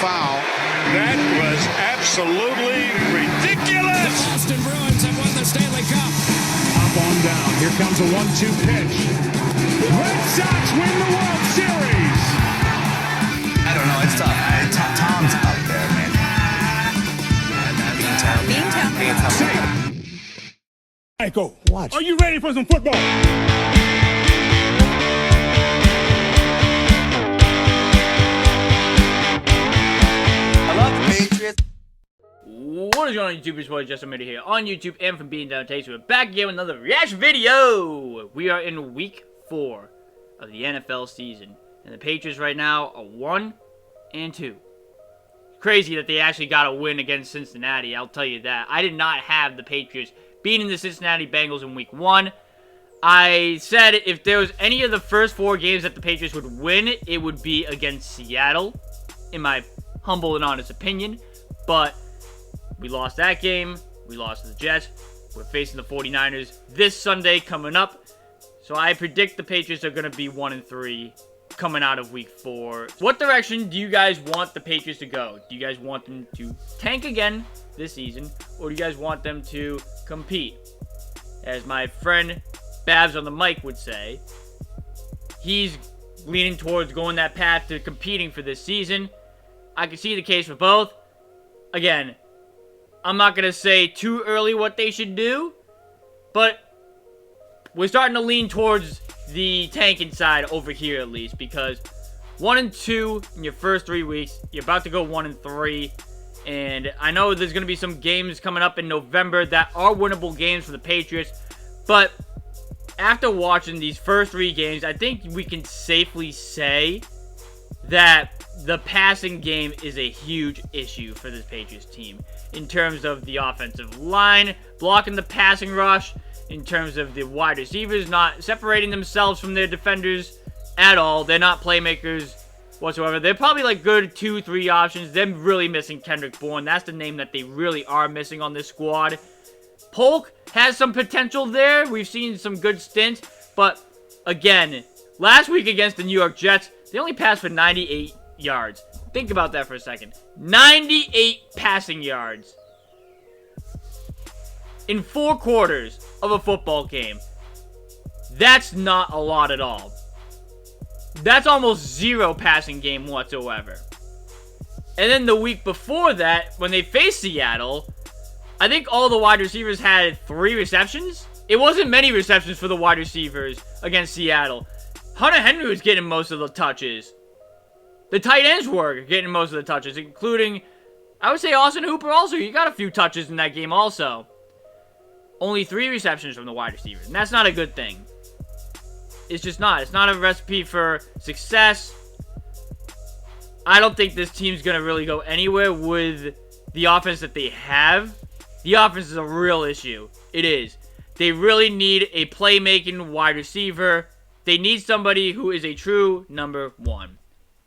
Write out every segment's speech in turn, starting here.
foul. That was absolutely ridiculous. The Boston Bruins have won the Stanley Cup. Up on down. Here comes a 1-2 pitch. Red Sox win the World Series. I don't know. It's tough. Tom's up there, man. Beantown. Michael, Watch. are you ready for some football? I love the Patriots. What is going on, YouTube? It's boy Justin Miller here on YouTube and from Being Down Takes. We're back again with another reaction video. We are in week 4 of the NFL season, and the Patriots right now are 1-2. Crazy that they actually got a win against Cincinnati. I'll tell you that. I did not have the Patriots beating the Cincinnati Bengals in week 1. I said if there was any of the first 4 games that the Patriots would win, it would be against Seattle, in my humble and honest opinion. But we lost that game. We lost to the Jets. We're facing the 49ers this Sunday coming up. So I predict the Patriots are going to be 1-3 coming out of week 4. What direction do you guys want the Patriots to go? Do you guys want them to tank again this season, or do you guys want them to compete? As my friend Babs on the mic would say, he's leaning towards going that path to competing for this season. I can see the case for both. Again, I'm not going to say too early what they should do, but we're starting to lean towards the tanking side over here at least, because 1-2 in your first 3 weeks, you're about to go 1-3, and I know there's going to be some games coming up in November that are winnable games for the Patriots, but after watching these first 3 games, I think we can safely say that the passing game is a huge issue for this Patriots team in terms of the offensive line, blocking the passing rush, in terms of the wide receivers not separating themselves from their defenders at all. They're not playmakers whatsoever. They're probably like good 2-3 options. They're really missing Kendrick Bourne. That's the name that they really are missing on this squad. Polk has some potential there. We've seen some good stints. But again, last week against the New York Jets, they only passed for 98 yards. Think about that for a second. 98 passing yards in 4 quarters of a football game. That's not a lot at all. That's almost 0 passing game whatsoever. And then the week before that, when they faced Seattle, I think all the wide receivers had 3 receptions. It wasn't many receptions for the wide receivers against Seattle. Hunter Henry was getting most of the touches. The tight ends were getting most of the touches, including, I would say, Austin Hooper also. He got a few touches in that game also. Only 3 receptions from the wide receivers, and that's not a good thing. It's just not. It's not a recipe for success. I don't think this team's going to really go anywhere with the offense that they have. The offense is a real issue. It is. They really need a playmaking wide receiver. They need somebody who is a true number 1.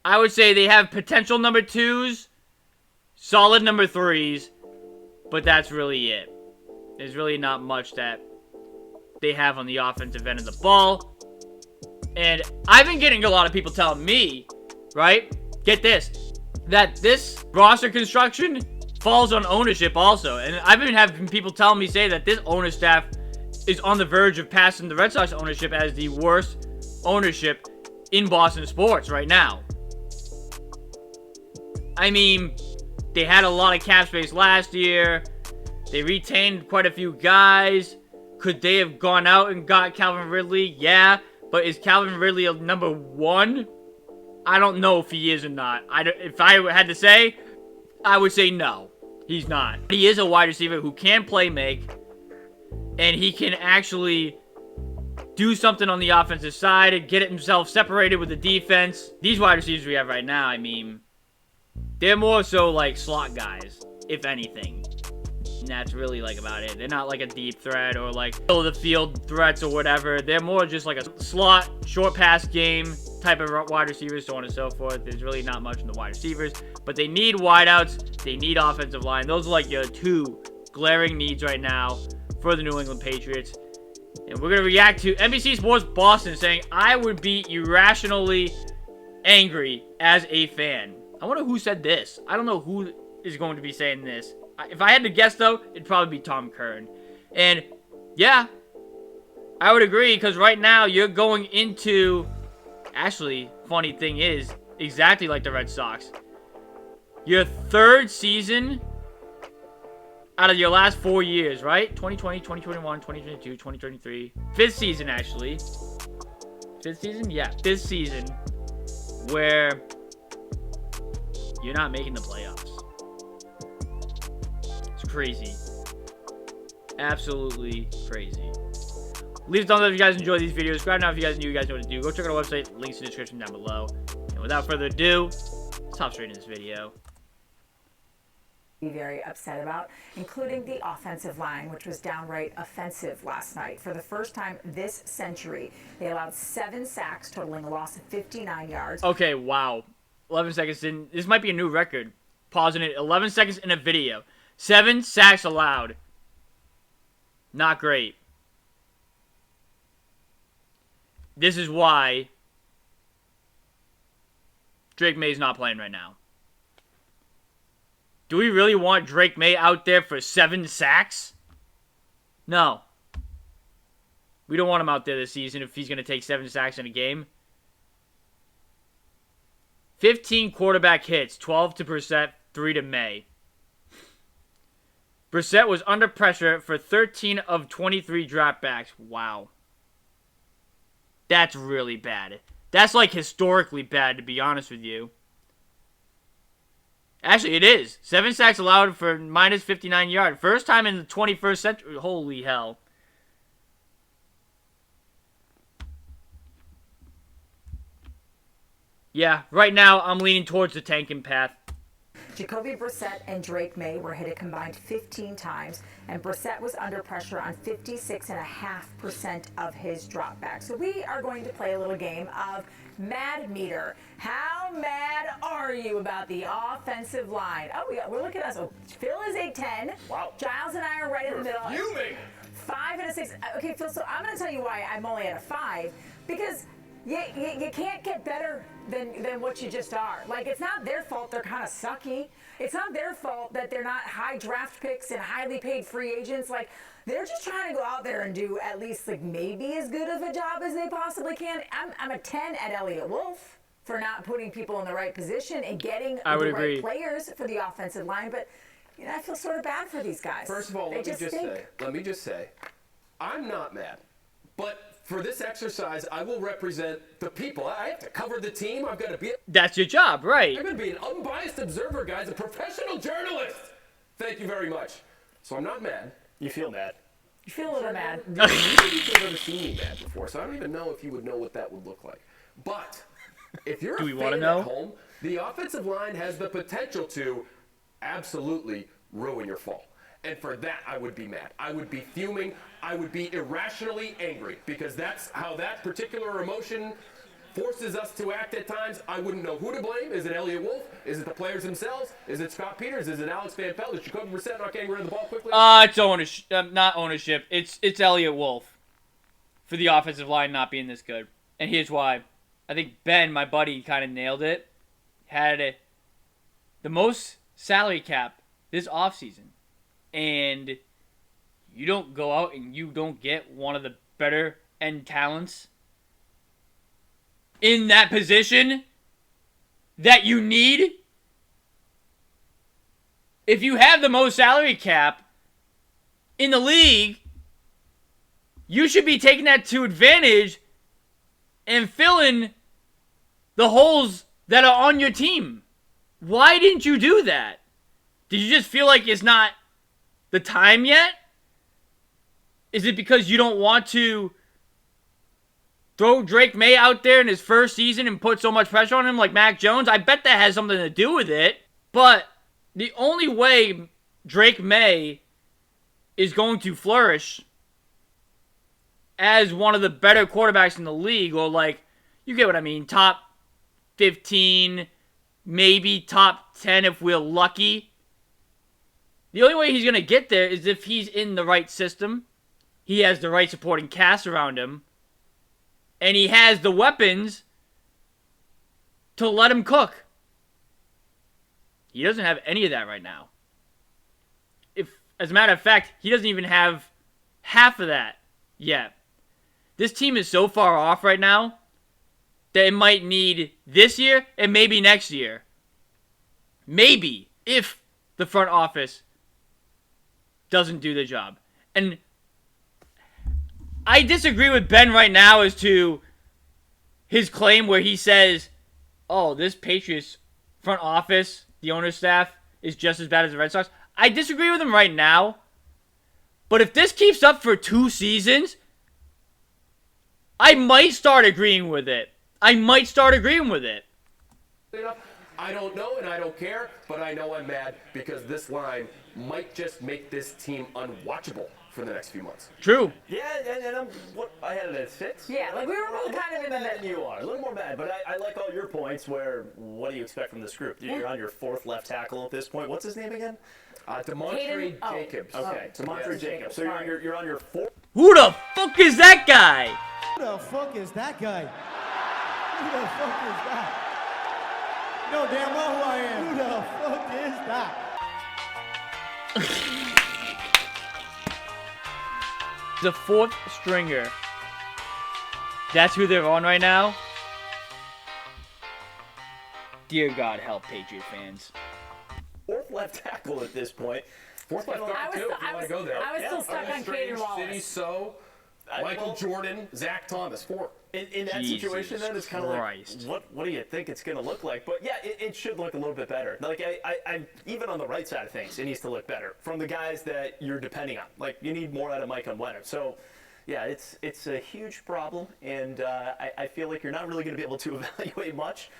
I would say they have potential number 2s, solid number 3s, but that's really it. There's really not much that they have on the offensive end of the ball. And I've been getting a lot of people telling me, right, get this, that this roster construction falls on ownership also. And I've been having people telling me say that this owner staff is on the verge of passing the Red Sox ownership as the worst ownership in Boston sports right now. I mean, they had a lot of cap space last year. They retained quite a few guys. Could they have gone out and got Calvin Ridley? Yeah. But is Calvin Ridley a number 1? I don't know if he is or not. If I had to say, I would say no. He's not. He is a wide receiver who can play make. And he can actually do something on the offensive side and get himself separated with the defense. These wide receivers we have right now, I mean, they're more so like slot guys, if anything. And that's really like about it. They're not like a deep threat or like middle of the field threats or whatever. They're more just like a slot, short pass game type of wide receivers, so on and so forth. There's really not much in the wide receivers, but they need wideouts. They need offensive line. Those are like your 2 glaring needs right now for the New England Patriots. And we're going to react to NBC Sports Boston saying, I would be irrationally angry as a fan. I wonder who said this. I don't know who is going to be saying this. If I had to guess, though, it'd probably be Tom Curran. And, yeah, I would agree, because right now you're going into... Actually, funny thing is, exactly like the Red Sox. Your third season out of your last 4 years, right? 2020, 2021, 2022, 2023. Fifth season, actually. Fifth season? Yeah, fifth season. Where you're not making the playoffs. It's crazy. Absolutely crazy. Leave a thumbs up if you guys enjoy these videos. Subscribe now if you guys know what to do. Go check out our website. Links in the description down below. And without further ado, let's hop straight into this video. Be very upset about, including the offensive line, which was downright offensive last night. For the first time this century, they allowed 7 sacks, totaling a loss of 59 yards. Okay, wow. 11 seconds in. This might be a new record. Pausing it. 11 seconds in a video. 7 sacks allowed. Not great. This is why Drake May's not playing right now. Do we really want Drake May out there for 7 sacks? No. We don't want him out there this season if he's going to take 7 sacks in a game. 15 quarterback hits, 12 to Brissett, 3 to May. Brissett was under pressure for 13 of 23 dropbacks. Wow. That's really bad. That's like historically bad, to be honest with you. Actually, it is. 7 sacks allowed for minus 59 yards. First time in the 21st century. Holy hell. Yeah, right now I'm leaning towards the tanking path. Jacoby Brissett and Drake May were hit a combined 15 times, and Brissett was under pressure on 56.5% of his dropbacks. So we are going to play a little game of Mad Meter. How mad are you about the offensive line? Oh, we're looking at us. Oh, Phil is a 10. Wow. Giles and I are right in the middle. Fuming. 5 and a 6. Okay, Phil, so I'm going to tell you why I'm only at a 5. Because you can't get better than what you just are. Like, it's not their fault they're kind of sucky. It's not their fault that they're not high draft picks and highly paid free agents. Like, they're just trying to go out there and do at least, like, maybe as good of a job as they possibly can. I'm a 10 at Elliott Wolf for not putting people in the right position and getting the right players for the offensive line. But, you know, I feel sort of bad for these guys. First of all, let me just say, I'm not mad. But for this exercise, I will represent the people. I have to cover the team. I've got to be... That's your job, right? I'm going to be an unbiased observer, guys, a professional journalist. Thank you very much. So I'm not mad. You feel mad. You feel a little mad. You've never seen me mad before, so I don't even know if you would know what that would look like. But if you're a fan at home, the offensive line has the potential to absolutely ruin your fall. And for that, I would be mad. I would be fuming. I would be irrationally angry because that's how that particular emotion forces us to act at times. I wouldn't know who to blame. Is it Elliott Wolf? Is it the players themselves? Is it Scott Peters? Is it Alex Van Pelt? Is Jacoby Brissett not getting rid of the ball quickly? It's ownership. Not ownership. It's Elliott Wolf for the offensive line not being this good. And here's why. I think Ben, my buddy, kind of nailed it. Had the most salary cap this offseason. And you don't go out and you don't get one of the better end talents in that position that you need. If you have the most salary cap in the league, you should be taking that to advantage and filling the holes that are on your team. Why didn't you do that? Did you just feel like it's not the time yet? Is it because you don't want to throw Drake May out there in his first season and put so much pressure on him like Mac Jones? I bet that has something to do with it. But the only way Drake May is going to flourish as one of the better quarterbacks in the league, or like, you get what I mean, top 15, maybe top 10 if we're lucky. The only way he's going to get there is if he's in the right system, he has the right supporting cast around him, and he has the weapons to let him cook. He doesn't have any of that right now. As a matter of fact, he doesn't even have half of that yet. This team is so far off right now that it might need this year and maybe next year. Maybe, if the front office doesn't do the job. And I disagree with Ben right now as to his claim where he says, oh, this Patriots front office, the owner's staff, is just as bad as the Red Sox. I disagree with him right now. But if this keeps up for 2 seasons, I might start agreeing with it. I don't know and I don't care, but I know I'm mad because this line might just make this team unwatchable for the next few months. True. Yeah, and I had it at 6. Yeah, like we were both kind of in the than you are. A little more mad, but I like all your points where what do you expect from this group? You're on your 4th left tackle at this point. What's his name again? Demontre Jacobs. Okay, Demontre Jacobs. So you're on your 4th. Who the fuck is that guy? Who the fuck is that guy? Who the fuck is that? You know damn well who I am. Who the fuck is that? The 4th stringer. That's who they're on right now? Dear God, help Patriot fans. 4th left tackle at this point. 4th left guard too, if you want to go there. I was still stuck on Caden Wallace. City, so Michael Jordan, Zach Thomas, 4. In that Jesus situation, then it's kind of like, Christ. what do you think it's going to look like? But yeah, it should look a little bit better. Like I even on the right side of things, it needs to look better from the guys that you're depending on. Like you need more out of Mike Unwenner. So yeah, it's a huge problem, and I feel like you're not really going to be able to evaluate much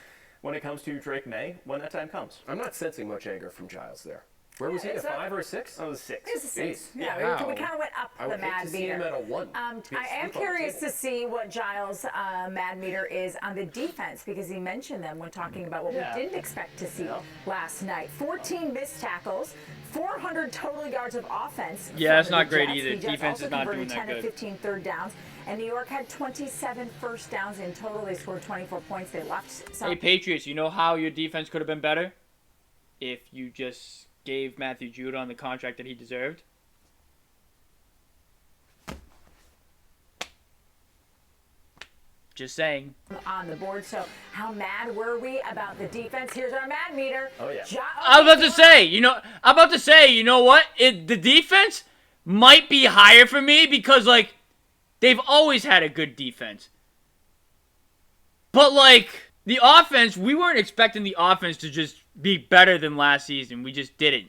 when it comes to Drake May when that time comes. I'm not sensing much anger from Giles there. Where was he, a 5 or a 6? I was 6. It's a 6. Yeah, Wow. we kind of went up I the would hate mad to see meter. him at a 1. I am curious to see what Giles' mad meter is on the defense because he mentioned them when talking about what we didn't expect to see last night. 14 missed tackles, 400 total yards of offense. Yeah, that's not great Jets. either. The Jets Defense also is not converted doing that 10 of good. 15 third downs, and New York had 27 first downs in total. They scored 24 points. They left some. Hey, Patriots, you know how your defense could have been better? If you just gave Matthew Judon the contract that he deserved. Just saying. On the board. So how mad were we about the defense? Here's our mad meter. Oh, yeah. I was about to say, you know what? The defense might be higher for me because, like, they've always had a good defense. But, like, the offense, we weren't expecting the offense to just be better than last season. We just didn't.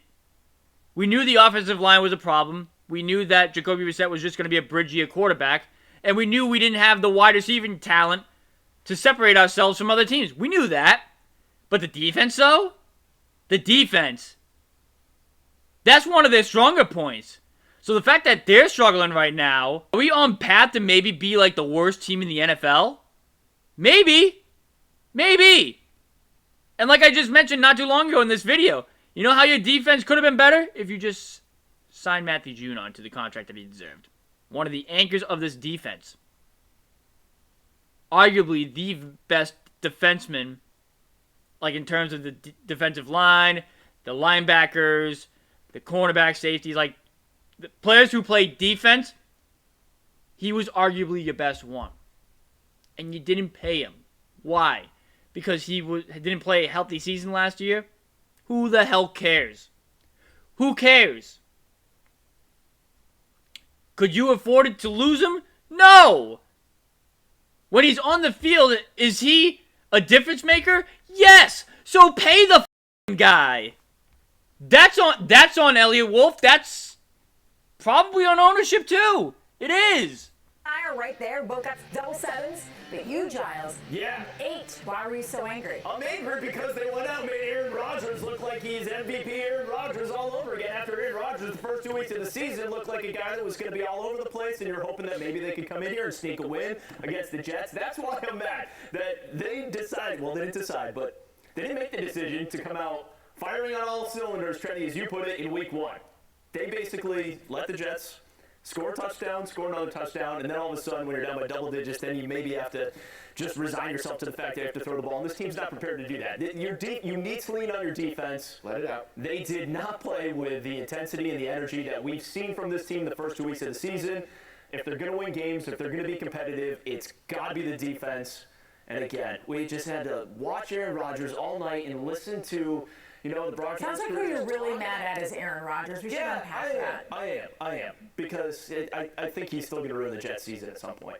We knew the offensive line was a problem. We knew that Jacoby Brissett was just going to be a bridge-year quarterback. And we knew we didn't have the wide receiving talent to separate ourselves from other teams. We knew that. But the defense, though? The defense. That's one of their stronger points. So the fact that they're struggling right now, are we on path to maybe be like the worst team in the NFL? Maybe. Maybe. And like I just mentioned not too long ago in this video, you know how your defense could have been better? If you just signed Matthew Judon to the contract that he deserved. One of the anchors of this defense. Arguably the best defenseman, like in terms of the defensive line, the linebackers, the cornerback safeties, like the players who play defense, he was arguably your best one. And you didn't pay him. Why? Because he didn't play a healthy season last year? Who the hell cares? Who cares? Could you afford it to lose him? No! When he's on the field, is he a difference maker? Yes! So pay the guy. That's on Elliott Wolf. That's probably on ownership too. It is. I are right there. Both got double 7s. But you, Giles, Yeah. 8. Why were you so angry? I'm angry because they went out and made Aaron Rodgers look like he's MVP Aaron Rodgers all over again. After Aaron Rodgers, the first 2 weeks of the season, looked like a guy that was going to be all over the place, and you're hoping that maybe they could come in here and sneak a win against the Jets. That's why I'm mad that they decided, well, they didn't decide, but they didn't make the decision to come out firing on all cylinders, Trendy, as you put it, in week 1. They basically let the Jets Score a touchdown, score another touchdown, and then all of a sudden when you're down by double digits, then you maybe have to just resign yourself to the fact that you have to throw the ball. And this team's not prepared to do that. You need to lean on your defense. Let it out. They did not play with the intensity and the energy that we've seen from this team the first 2 weeks of the season. If they're going to win games, if they're going to be competitive, it's got to be the defense. And again, we just had to watch Aaron Rodgers all night and listen to, the broadcast. Sounds like who you're really mad at is Aaron Rodgers. We should unpack that. I am. Because I think he's still going to ruin the Jets season at some point.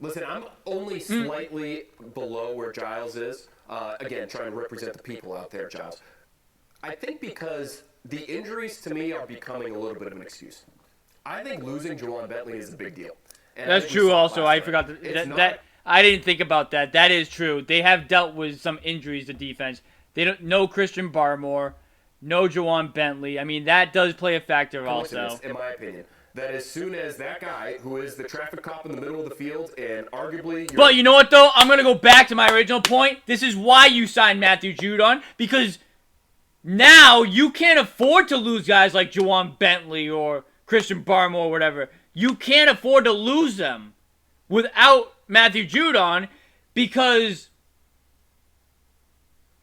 Listen, I'm only slightly below where Giles is. Again, trying to represent the people out there, Giles. I think because the injuries to me are becoming a little bit of an excuse. I think losing Juwan Bentley is a big deal. And that's true also. I forgot that I didn't think about that. That is true. They have dealt with some injuries to defense. They don't no Christian Barmore, no Juwan Bentley. I mean, that does play a factor also. In my opinion, that as soon as that guy, who is the traffic cop in the middle of the field, and arguably... But you know what, though? I'm going to go back to my original point. This is why you signed Matthew Judon, because now you can't afford to lose guys like Juwan Bentley or Christian Barmore or whatever. You can't afford to lose them without Matthew Judon, because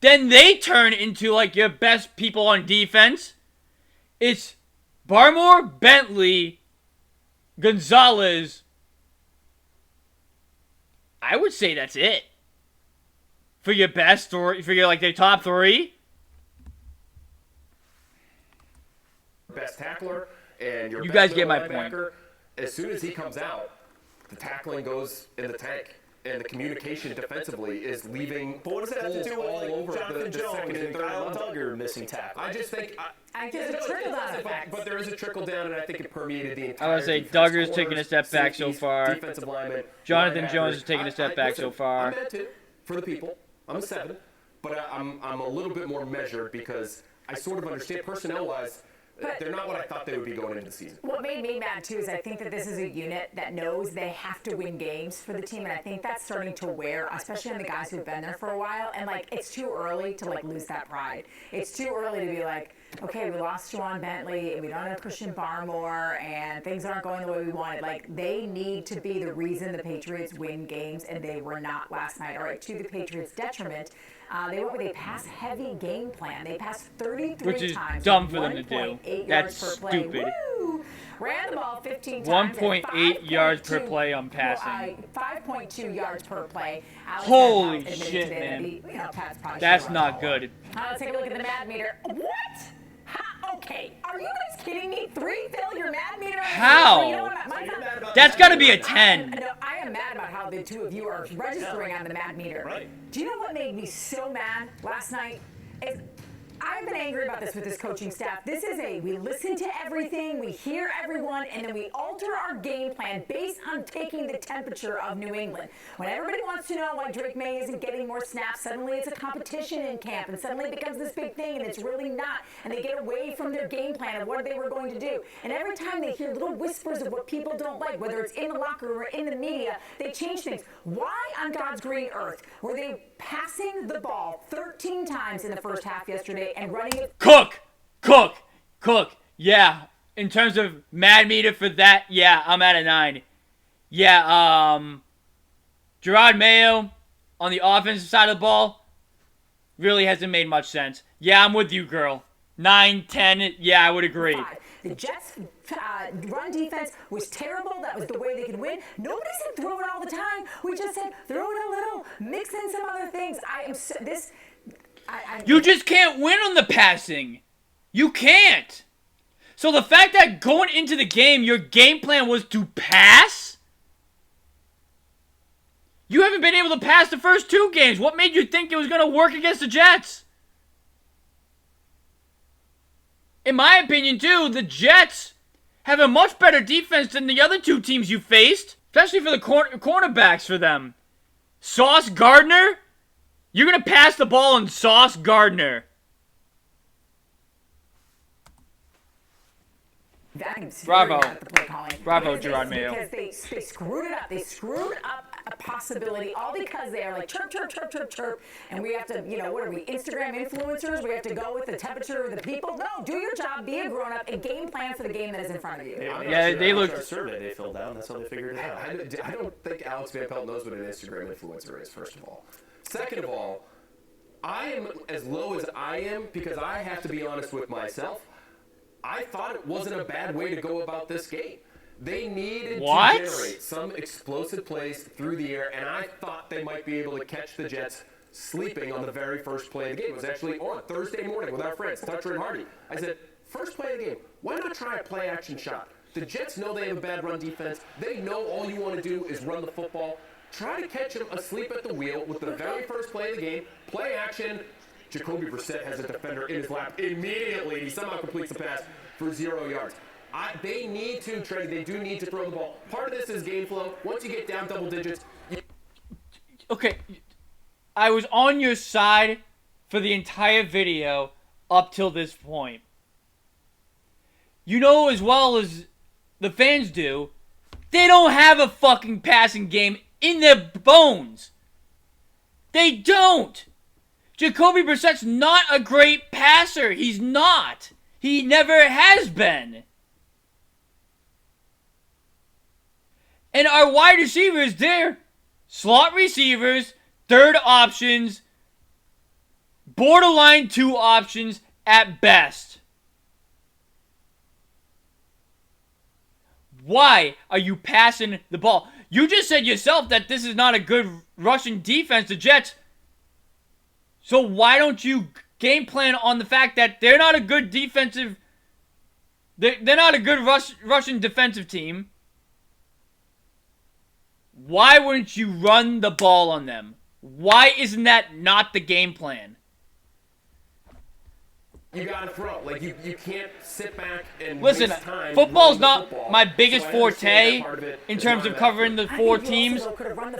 then they turn into like your best people on defense. It's Barmore, Bentley, Gonzalez. I would say that's it for your best, or for your like their top three. Best tackler and your you best guys get my linebacker. point. As soon as he comes out, the tackling goes in the tank, and the communication defensively is leaving. But what does that have to do with all over Jonathan the Jones second and and third Kyle level? Duggar missing tackle? I just think There's a trickle-down effect. but there is a trickle down, and I think it permeated the entire. I would say defense. Duggar's taking a step back so Safeties, far. Defensive linemen, Jonathan linebackers. Jones is taking a step back listen, so far. I'm mad too for the people. I'm a 7, but I'm a little bit more measured because I sort of understand personnel-wise. They're not what I thought they would be going into the season. What made me mad, too, is I think that this is a unit that knows they have to win games for the team, and I think that's starting to wear, especially on the guys who've been there for a while, and, it's too early to, lose that pride. It's too early to be like, okay, we lost Juwan Bentley, and we don't have Christian Barmore, and things aren't going the way we wanted. They need to be the reason the Patriots win games, and they were not last night. All right, to the Patriots' detriment, they went with a pass-heavy game plan. They passed 33 Which is times. dumb for them to do. 1.8 That's yards per play. stupid. Woo! Ran the ball 15 times. 1.8 yards per play on passing. 5.2 yards per play. Alex Holy admitted shit, today that man. Pat's probably That's should've not run the ball. good. Let's take a look at the mad meter. What? Okay, are you guys kidding me? 3 failure mad meter? How? You know what, That's got to be a 10. No, I am mad about how the two of you are registering on the mad meter. Right. Do you know what made me so mad last night? I've been angry about this with this coaching staff. This is we listen to everything, we hear everyone, and then we alter our game plan based on taking the temperature of New England. When everybody wants to know why Drake May isn't getting more snaps, suddenly it's a competition in camp, and suddenly it becomes this big thing, and it's really not. And they get away from their game plan of what they were going to do. And every time they hear little whispers of what people don't like, whether it's in the locker room or in the media, they change things. Why on God's green earth were they passing the ball 13 times in the first half yesterday and running it? Cook! Yeah, in terms of mad meter for that, yeah, I'm at a 9. Yeah, Gerard Mayo on the offensive side of the ball really hasn't made much sense. Yeah, I'm with you, girl. 9, 10, yeah, I would agree. The Jets' run defense was terrible. That was the way they could win. Nobody said throw it all the time. We just said throw it a little, mix in some other things. You just can't win on the passing. You can't. So the fact that going into the game, your game plan was to pass? You haven't been able to pass the first 2 games. What made you think it was going to work against the Jets? In my opinion, too, the Jets have a much better defense than the other 2 teams you faced. Especially for the cornerbacks for them. Sauce Gardner? You're going to pass the ball on Sauce Gardner. Bravo. At the play calling. Bravo, Gerard Mayo. Because they screwed it up. They screwed up a possibility, all because they are like chirp, chirp, chirp, chirp, chirp, and we have to, what are we, Instagram influencers? We have to go with the temperature of the people. No, do your job, be a grown-up, and game plan for the game that is in front of you. Yeah, they looked. Our survey they filled out. That's how they figured it out. I don't think Alex Van Pelt knows what an Instagram influencer is, first of all. Second of all, I am as low as I am because I have to be honest with myself. I thought it wasn't a bad way to go about this game. They needed to generate some explosive plays through the air, and I thought they might be able to catch the Jets sleeping on the very first play of the game. It was actually on Thursday morning with our friends, Toucher and Hardy. I said, first play of the game, why not try a play-action shot? The Jets know they have a bad run defense. They know all you want to do is run the football. Try to catch them asleep at the wheel with the very first play of the game. Play action. Jacoby Brissett has a defender in his lap immediately. He somehow completes the pass for 0 yards. They need to, Trey, they do need to throw the ball. Part of this is game flow. Once you get down double digits. Okay, I was on your side for the entire video up till this point. You know as well as the fans do, they don't have a fucking passing game in their bones. They don't. Jacoby Brissett's not a great passer. He's not. He never has been. And our wide receivers, they're slot receivers, third options, borderline 2 options at best. Why are you passing the ball? You just said yourself that this is not a good Russian defense, the Jets. So why don't you game plan on the fact that they're not a good defensive... They're not a good Russian defensive team. Why wouldn't you run the ball on them? Why isn't that not the game plan? You gotta throw. Like, you can't sit back and listen, waste time football's not football. my biggest forte in terms of covering the 4 teams,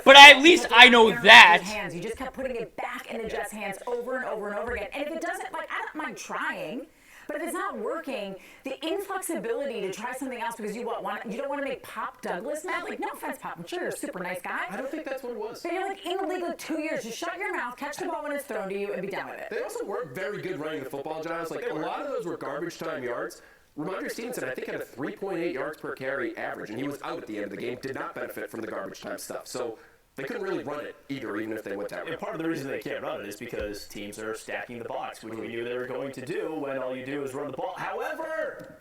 but at least I know that. You just kept putting it back in the Jets' hands over and over and over again. And if it doesn't, like, I don't mind trying, but if it's not working, the inflexibility to try something else because you don't want to make Pop Douglas mad. Like, no offense, Pop, I'm sure you're a super nice guy. I don't think that's what it was. But you're like in the league like 2 years. Just shut your mouth, catch the ball when it's thrown to you, and be done with it. They also weren't very good running the football, Giles. Like, a lot of those were garbage time yards. Ramondre Stevenson, I think, had a 3.8 yards per carry average, and he was out at the end of the game, did not benefit from the garbage time stuff. So they couldn't really run it either, even if they went that way. And part of the reason they can't run it is because teams are stacking the box, which we knew they were going to do when all you do is run the ball. However,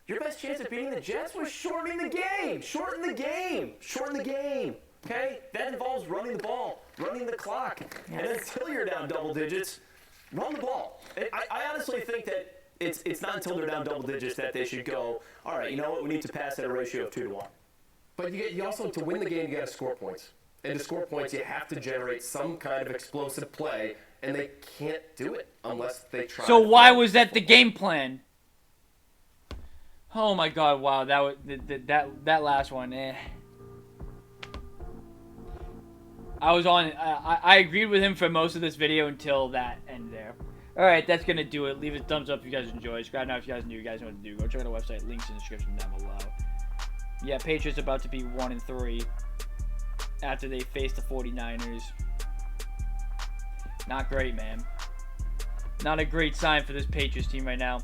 your best chance of beating the Jets was shortening the game. Shorten the game. Shorten the game. Okay? That involves running the ball, running the clock. And until you're down double digits, run the ball. I honestly think that it's not until they're down double digits that they should go, all right, you know what, we need to pass at a ratio of 2 to 1. But you also, to win the game, you got to score points. And to score points, you have to generate some kind of explosive play, and they can't do it unless they try. So why was that the game plan? Oh my God! Wow, that last one. I was on. I agreed with him for most of this video until that end there. All right, that's gonna do it. Leave a thumbs up if you guys enjoyed. Subscribe now if you guys are new. You guys know what to do. Go check out our website. Links in the description down below. Yeah, Patriots about to be 1-3 after they face the 49ers. Not great, man. Not a great sign for this Patriots team right now.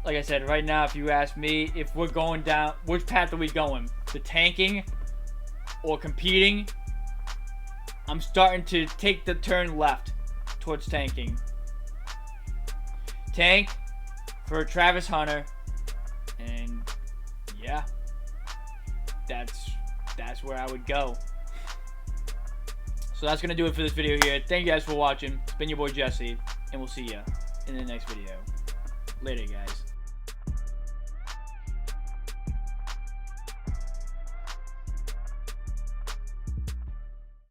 Like I said, right now, if you ask me, if we're going down, which path are we going? The tanking or competing? I'm starting to take the turn left towards tanking. Tank for Travis Hunter, and yeah, that's where I would go. So that's gonna do it for this video here. Thank you guys for watching. It's been your boy Jesse, and we'll see ya in the next video. Later, guys.